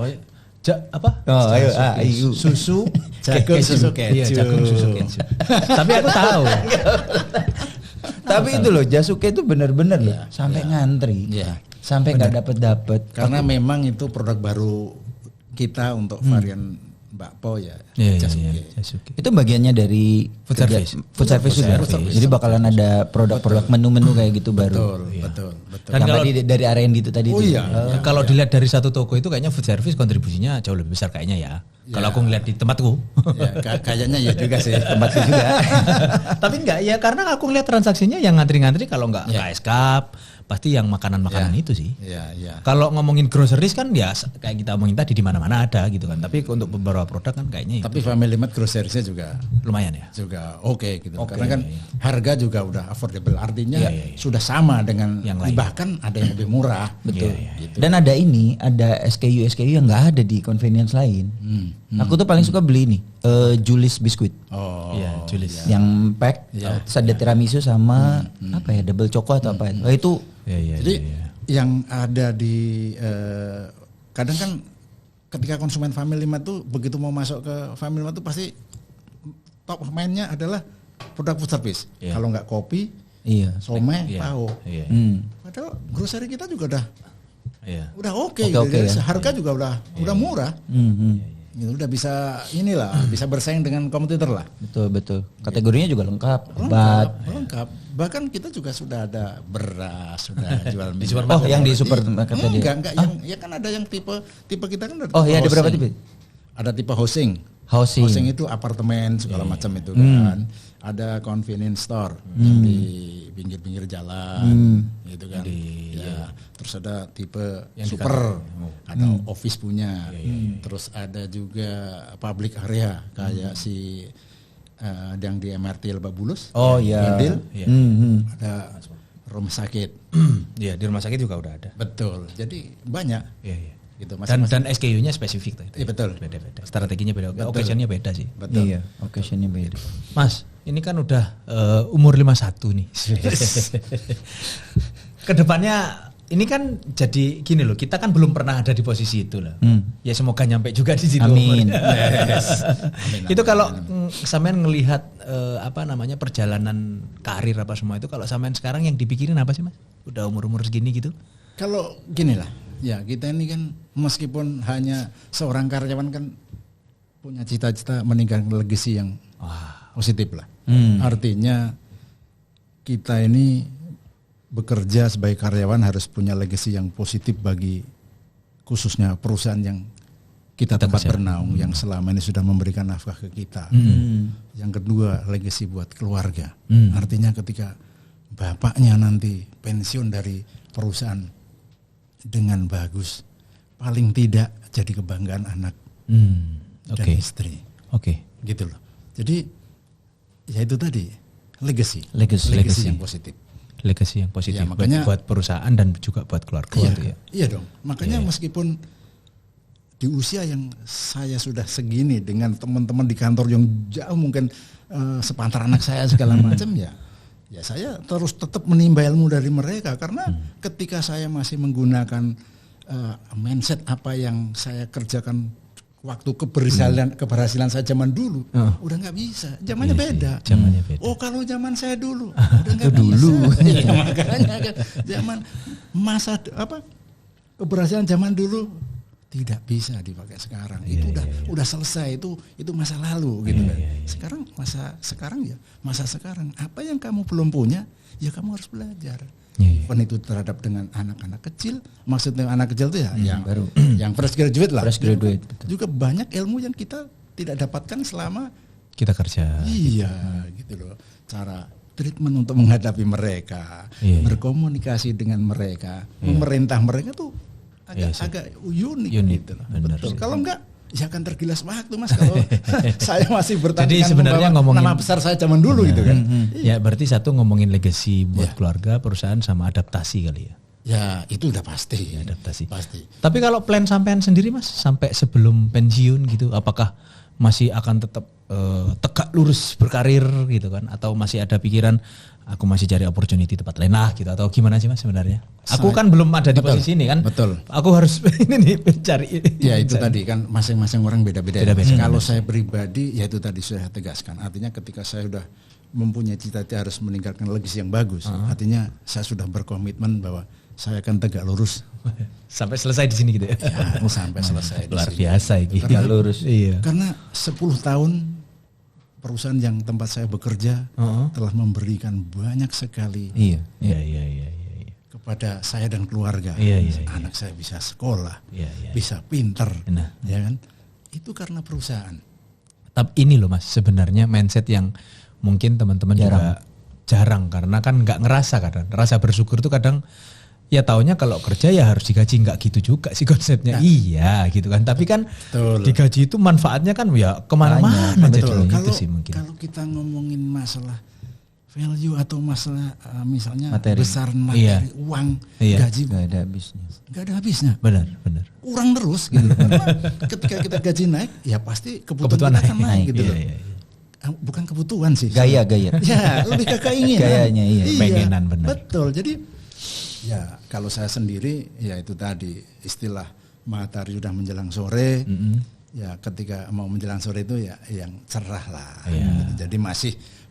apa? Oh, ayo. Susu. Jagung susu keju. Iya, jagung susu keju. Tapi aku tahu. Tapi itu loh, Jasuke itu benar-benar loh, sampai ngantri. Iya. Sampai nggak dapet. Karena memang itu produk baru kita untuk varian bakpao Jasuke. Itu bagiannya dari food service juga. Jadi bakalan ada produk-produk menu-menu kayak gitu baru. Betul. Dan kalau dari R&D itu tadi. Kalau dilihat dari satu toko itu kayaknya food service kontribusinya jauh lebih besar kayaknya ya. Kalau aku ngeliat di tempatku. Kayaknya ya juga sih. Tempatku juga. Tapi enggak ya, karena aku ngeliat transaksinya yang ngantri-ngantri kalau enggak KSK, pasti yang makanan-makanan itu sih. Iya. Kalau ngomongin groceries kan ya kayak kita omongin tadi di mana-mana ada gitu kan. Tapi untuk beberapa produk kan kayaknya Tapi Family Mart groceries-nya juga lumayan ya. juga oke gitu. Oke, Karena kan harga juga udah affordable. Artinya sudah sama dengan yang lain. Bahkan ada yang lebih murah. Betul. Gitu. Dan ada SKU yang nggak ada di convenience lain. Aku tuh paling suka beli nih Julis biskuit. Oh. Iya, Julis. Yang pack, terus ada tiramisu sama apa ya double choco atau apa. Oh, itu Jadi yang ada di kadang kan ketika konsumen Family Mart tuh begitu mau masuk ke Family Mart tuh pasti top of mind-nya adalah produk food service. Kalau nggak kopi, somai, pao. Padahal grocery kita juga udah oke. Harga juga udah murah. Gitu, udah bisa bisa bersaing dengan kompetitor lah. Betul. Kategorinya juga lengkap. Lengkap. Bahkan kita juga sudah ada beras, sudah jual Di minyak. supermarket. Yang di supermarket tadi. Enggak, yang ya kan ada yang tipe kita kan ada. Ada berapa tipe? Ada tipe housing. Housing. Housing itu apartemen segala macam itu kan. Ada convenience store yang di pinggir-pinggir jalan gitu kan. Terus ada tipe yang super, ada office punya. Terus ada juga public area kayak si yang di MRT Lebak Bulus. Oh iya. Ada rumah sakit. Iya, di rumah sakit juga udah ada. Betul. Jadi banyak. Iya. Gitu, Dan SKU-nya spesifik tuh. Iya, betul. Beda-beda. Strateginya beda. Occasion-nya beda sih. Betul. Iya, occasion-nya beda. Mas, ini kan udah umur 51 nih. Kedepannya ini kan jadi gini loh, kita kan belum pernah ada di posisi itu lah. Ya semoga nyampe juga di situ. Amin. Amin. Itu kalau sampean ngelihat perjalanan karir apa semua itu, kalau sampean sekarang yang dipikirin apa sih Mas? Udah umur-umur segini gitu? Kalau gini lah, ya kita ini kan meskipun hanya seorang karyawan kan punya cita-cita meninggalkan legacy yang positif lah. Artinya kita ini bekerja sebagai karyawan harus punya legacy yang positif bagi khususnya perusahaan yang kita tempat bernaung yang selama ini sudah memberikan nafkah ke kita. Yang kedua, legacy buat keluarga. Artinya ketika bapaknya nanti pensiun dari perusahaan dengan bagus, paling tidak jadi kebanggaan anak dan istri. Gitu loh. Jadi ya itu tadi legacy yang positif. Legacy yang positif ya, makanya, buat perusahaan dan juga buat keluarga. Iya dong. Makanya meskipun di usia yang saya sudah segini dengan teman-teman di kantor yang jauh mungkin sepantar anak saya segala macam ya saya terus tetap menimba ilmu dari mereka karena ketika saya masih menggunakan mindset apa yang saya kerjakan waktu keberhasilan saya zaman dulu udah nggak bisa, zamannya beda. Oh kalau zaman saya dulu udah nggak bisa. Ya, makanya kan zaman masa keberhasilan zaman dulu tidak bisa dipakai sekarang. Itu udah selesai, itu masa lalu gitu kan. Sekarang masa sekarang. Apa yang kamu belum punya, ya kamu harus belajar. Bukan itu terhadap dengan anak-anak kecil, maksudnya anak kecil itu ya yang fresh graduate lah. Fresh graduate. Juga banyak ilmu yang kita tidak dapatkan selama kita kerja. Iya, gitu loh. Cara treatment untuk menghadapi mereka, berkomunikasi dengan mereka, memerintah mereka tuh agak unik gitu loh. Betul. Kalau enggak ya akan tergilas waktu Mas kalau saya masih bertahan jadi sebenarnya ngomongin nama besar saya zaman dulu gitu kan. Ya berarti satu ngomongin legacy buat keluarga, perusahaan sama adaptasi kali ya. Ya itu udah pasti. Adaptasi. Pasti. Tapi kalau plan sampean sendiri Mas sampai sebelum pensiun gitu, apakah masih akan tetap tegak lurus berkarir gitu kan? Atau masih ada pikiran aku masih cari opportunity tempat lain lah gitu atau gimana sih Mas sebenarnya? Aku kan belum ada di posisi ini kan. Betul. Aku harus ini nih mencari. Ya itu tadi kan masing-masing orang beda-beda. Kalau saya pribadi ya itu tadi sudah tegaskan. Artinya ketika saya sudah mempunyai cita-cita harus meninggalkan legacy yang bagus. Artinya saya sudah berkomitmen bahwa saya akan tegak lurus sampai selesai di sini gitu ya. Sampai selesai. Luar biasa ini. Tegak lurus. Iya. Karena 10 tahun perusahaan yang tempat saya bekerja telah memberikan banyak sekali kepada saya dan keluarga. Anak saya bisa sekolah, bisa pinter, ya kan? Itu karena perusahaan. Tapi ini loh Mas, sebenarnya mindset yang mungkin teman-teman juga jarang karena kan nggak ngerasa kadang. Rasa bersyukur tuh kadang ya taunya kalau kerja ya harus digaji, nggak gitu juga sih konsepnya. Iya gitu kan. Tapi kan digaji itu manfaatnya kan ya kemana-mana betul. Jadi itu sih mungkin. Kalau kita ngomongin masalah value atau masalah misalnya materi. Besar materi, uang, gaji nggak ada habisnya. Nggak ada habisnya. Benar. Kurang terus gitu. Karena ketika kita gaji naik, ya pasti kebutuhan kita akan naik gitu loh. Iya. Bukan kebutuhan sih. Gaya. Ya, lebih ke keinginan. Gayanya iya. Pengenan benar. Betul. Jadi ya kalau saya sendiri ya itu tadi istilah matahari sudah menjelang sore. Ya ketika mau menjelang sore itu ya yang cerah lah. Gitu. Jadi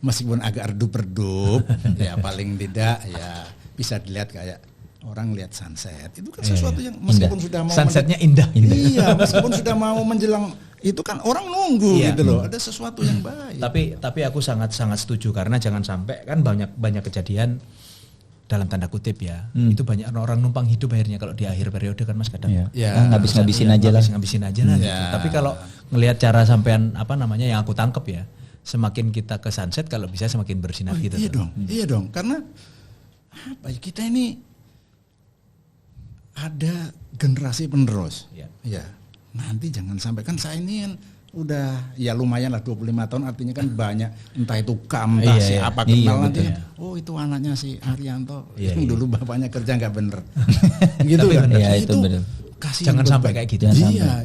meskipun agak redup-redup ya paling tidak ya bisa dilihat kayak orang lihat sunset. Itu kan sesuatu yang meskipun sudah mau sunsetnya indah. Iya, meskipun sudah mau menjelang itu kan orang nunggu gitu loh. Ada sesuatu yang baik. Tapi aku sangat setuju karena jangan sampai kan banyak kejadian dalam tanda kutip ya. Itu banyak orang numpang hidup akhirnya kalau di akhir periode kan Mas kadang. Ngabis-ngabisin aja lah. Ngabis-ngabisin aja lah gitu. Tapi kalau ngelihat cara sampean yang aku tangkep ya, semakin kita ke sunset kalau bisa semakin bersinar gitu. Iya dong. Karena apa ya, kita ini ada generasi penerus. Ya. Nanti jangan sampai kan saya ini kan udah ya lumayan lah 25 tahun artinya kan banyak entah itu entah siapa kenal nanti. Oh itu anaknya si Arianto yang dulu bapaknya kerja nggak bener. Gitu kan. Itu benar. Jangan sampai kayak gitu.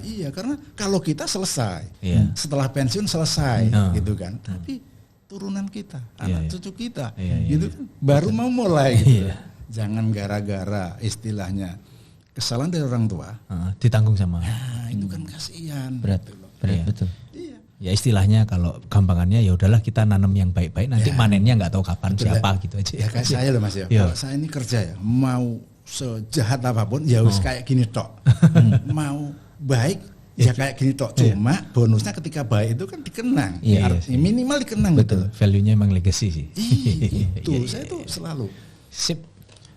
Iya karena kalau kita selesai setelah pensiun selesai gitu kan. Tapi turunan kita, anak cucu kita gitu kan baru mau mulai gitu. Jangan gara-gara istilahnya kesalahan dari orang tua ditanggung sama. Nah, itu kan kasihan. Berat betul. Iya. Ya istilahnya kalau gampangannya ya udahlah kita nanam yang baik-baik nanti panennya nggak tahu kapan siapa gitu aja. Ya kayak saya loh Mas ya. Kalau saya ini kerja ya mau sejahat apapun ya harus kayak gini tok. Mau baik ya kayak gini tok. Cuma bonusnya ketika baik itu kan dikenang. Minimal dikenang betul. Value-nya emang legacy sih. Itu saya tuh selalu. Sip.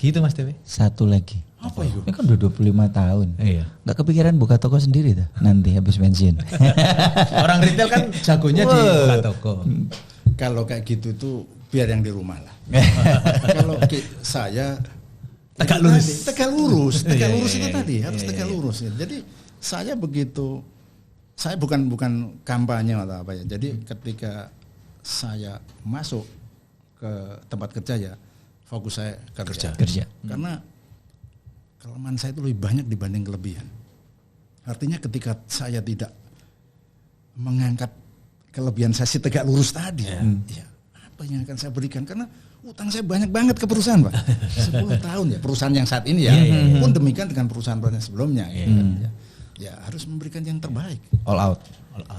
Gitu Mas Dewi. Satu lagi. Apa itu? Ini kan udah 25 tahun. Iya. Gak kepikiran buka toko sendiri tuh nanti habis pensiun. Orang retail kan jagonya di buka toko. Kalau kayak gitu tuh biar yang di rumah lah. Kalau saya tegak lurus itu tadi harus tegak lurus. Jadi saya begitu, saya bukan kampanye atau apa ya. Jadi ketika saya masuk ke tempat kerja ya fokus saya kerja. Karena kelemahan saya itu lebih banyak dibanding kelebihan. Artinya ketika saya tidak mengangkat kelebihan saya si tegak lurus tadi, ya apa yang akan saya berikan? Karena utang saya banyak banget ke perusahaan, Pak. 10 tahun ya perusahaan yang saat ini ya. Pun demikian dengan perusahaan-perusahaan sebelumnya. Ya harus memberikan yang terbaik. All out.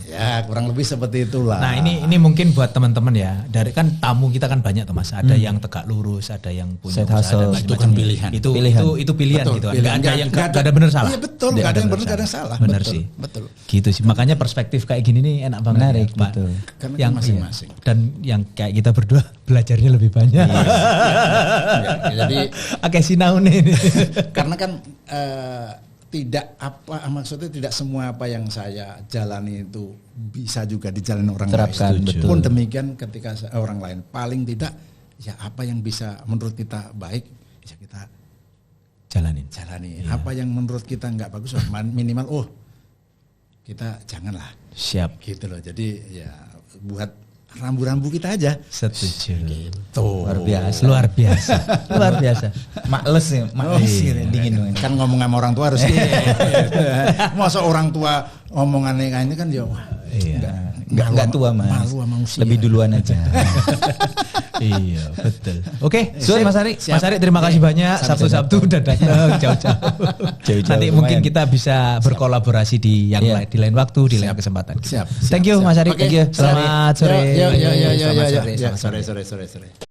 Ya kurang lebih seperti itulah. Nah ini mungkin buat teman-teman ya. Dari kan tamu kita kan banyak tuh Mas. Ada yang tegak lurus, ada yang punya usaha dan itu kan pilihan. Itu pilihan betul, gitu. Gak ada benar salah. Iya betul. Gak ada yang benar, gak ada yang salah. Benar betul, sih. Betul. Gitu sih. Makanya perspektif kayak gini nih enak banget. Menarik, ya, Pak. betul. Karena yang masing-masing. Dan yang kayak kita berdua belajarnya lebih banyak. Jadi akeh sinau nih. Karena kan tidak apa maksudnya tidak semua apa yang saya jalani itu bisa juga dijalani orang terapkan, lain. betul. Pun demikian ketika orang lain paling tidak ya apa yang bisa menurut kita baik ya kita jalanin. Iya. Apa yang menurut kita nggak bagus minimal kita janganlah. Siap. Gitu loh. Jadi ya buat rambu-rambu kita aja. Setuju. Gitu. Luar biasa. Makles ya, dingin dong. Kan ngomong sama orang tua harus masa orang tua omongannya kayak ini kan ya enggak tua Mas. Malu sama usia. Lebih duluan aja. Iya, betul. Oke, Mas Ari. Mas Ari terima kasih banyak. Sabtu-Sabtu udah datang jauh-jauh. Nanti mungkin kita bisa berkolaborasi di lain waktu, di lain kesempatan. Siap. Thank you Mas Ari. Okay. Thank you. Selamat sore. Sore.